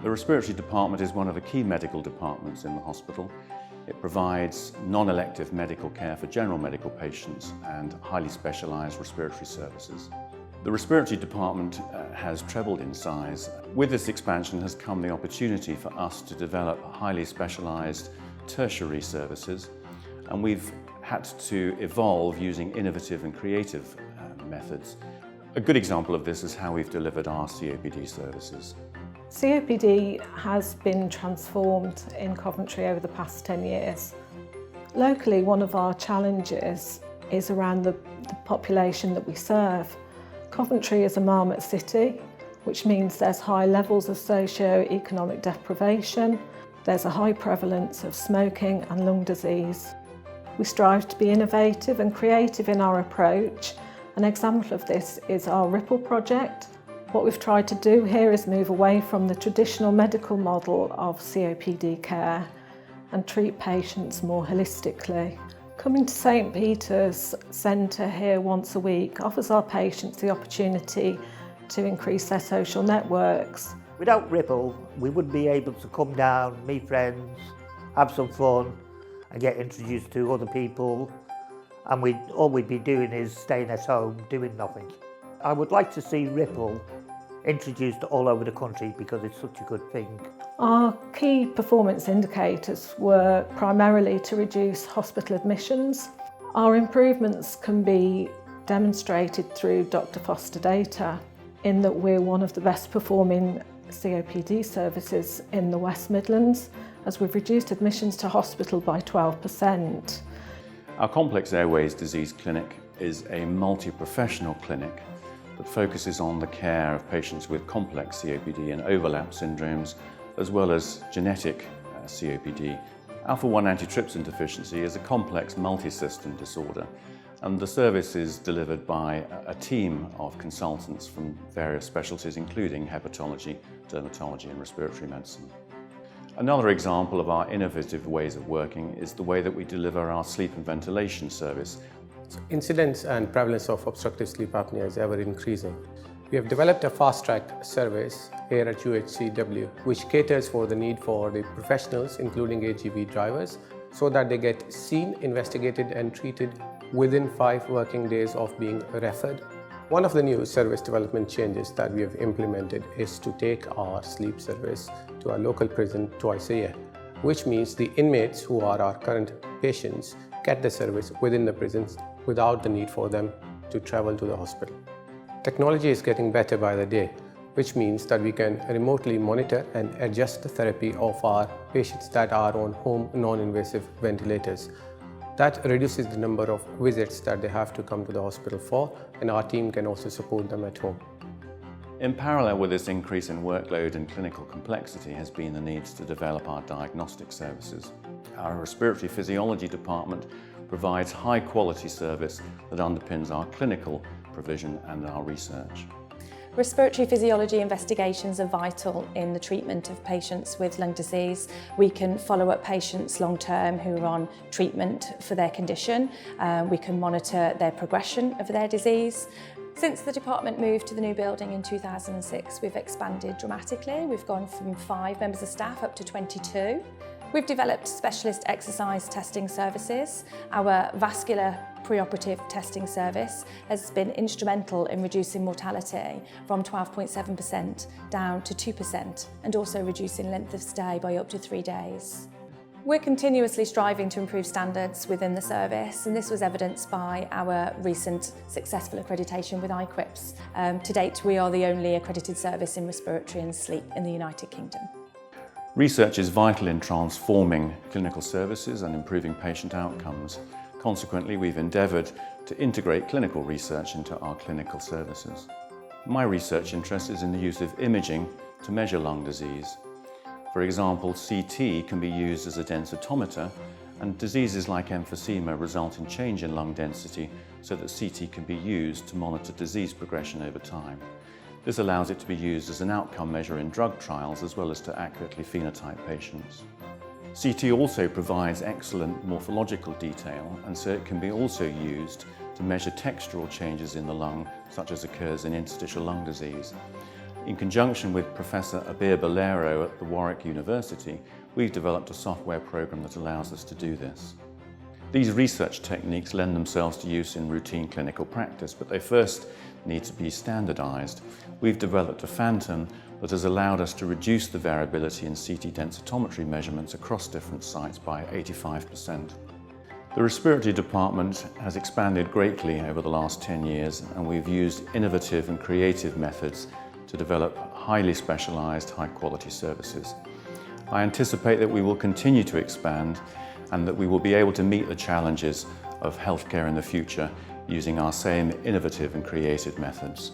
The respiratory department is one of the key medical departments in the hospital. It provides non-elective medical care for general medical patients and highly specialised respiratory services. The respiratory department has trebled in size. With this expansion has come the opportunity for us to develop highly specialised tertiary services, and we've had to evolve using innovative and creative methods. A good example of this is how we've delivered our COPD services. COPD has been transformed in Coventry over the past 10 years. Locally, one of our challenges is around the population that we serve. Coventry is a marmot city, which means there's high levels of socio-economic deprivation, there's a high prevalence of smoking and lung disease. We strive to be innovative and creative in our approach. An example of this is our Ripple project. What we've tried to do here is move away from the traditional medical model of COPD care and treat patients more holistically. Coming to St Peter's Centre here once a week offers our patients the opportunity to increase their social networks. Without Ripple, we wouldn't be able to come down, meet friends, have some fun and get introduced to other people, and all we'd be doing is staying at home doing nothing. I would like to see Ripple introduced all over the country because it's such a good thing. Our key performance indicators were primarily to reduce hospital admissions. Our improvements can be demonstrated through Dr. Foster data, in that we're one of the best performing COPD services in the West Midlands, as we've reduced admissions to hospital by 12%. Our Complex Airways Disease Clinic is a multi-professional clinic that focuses on the care of patients with complex COPD and overlap syndromes, as well as genetic COPD. Alpha-1 antitrypsin deficiency is a complex multi-system disorder, and the service is delivered by a team of consultants from various specialties, including hepatology, dermatology and respiratory medicine. Another example of our innovative ways of working is the way that we deliver our sleep and ventilation service. Incidence and prevalence of obstructive sleep apnea is ever increasing. We have developed a fast-track service here at UHCW, which caters for the need for the professionals, including AGV drivers, so that they get seen, investigated and treated within 5 working days of being referred. One of the new service development changes that we have implemented is to take our sleep service to our local prison twice a year, which means the inmates who are our current patients get the service within the prisons without the need for them to travel to the hospital. Technology is getting better by the day, which means that we can remotely monitor and adjust the therapy of our patients that are on home non-invasive ventilators. That reduces the number of visits that they have to come to the hospital for, and our team can also support them at home. In parallel with this increase in workload and clinical complexity has been the need to develop our diagnostic services. Our respiratory physiology department provides high-quality service that underpins our clinical provision and our research. Respiratory physiology investigations are vital in the treatment of patients with lung disease. We can follow up patients long-term who are on treatment for their condition. We can monitor their progression of their disease. Since the department moved to the new building in 2006, we've expanded dramatically. We've gone from 5 members of staff up to 22. We've developed specialist exercise testing services. Our vascular preoperative testing service has been instrumental in reducing mortality from 12.7% down to 2%, and also reducing length of stay by up to 3 days. We're continuously striving to improve standards within the service, and this was evidenced by our recent successful accreditation with IQIPS. To date, we are the only accredited service in respiratory and sleep in the United Kingdom. Research is vital in transforming clinical services and improving patient outcomes. Consequently, we've endeavoured to integrate clinical research into our clinical services. My research interest is in the use of imaging to measure lung disease. For example, CT can be used as a densitometer, and diseases like emphysema result in change in lung density so that CT can be used to monitor disease progression over time. This allows it to be used as an outcome measure in drug trials as well as to accurately phenotype patients. CT also provides excellent morphological detail, and so it can be also used to measure textural changes in the lung, such as occurs in interstitial lung disease. In conjunction with Professor Abir Bolero at the Warwick University, we've developed a software program that allows us to do this. These research techniques lend themselves to use in routine clinical practice, but they first need to be standardised. We've developed a phantom that has allowed us to reduce the variability in CT densitometry measurements across different sites by 85%. The respiratory department has expanded greatly over the last 10 years, and we've used innovative and creative methods to develop highly specialised, high-quality services. I anticipate that we will continue to expand and that we will be able to meet the challenges of healthcare in the future using our same innovative and creative methods.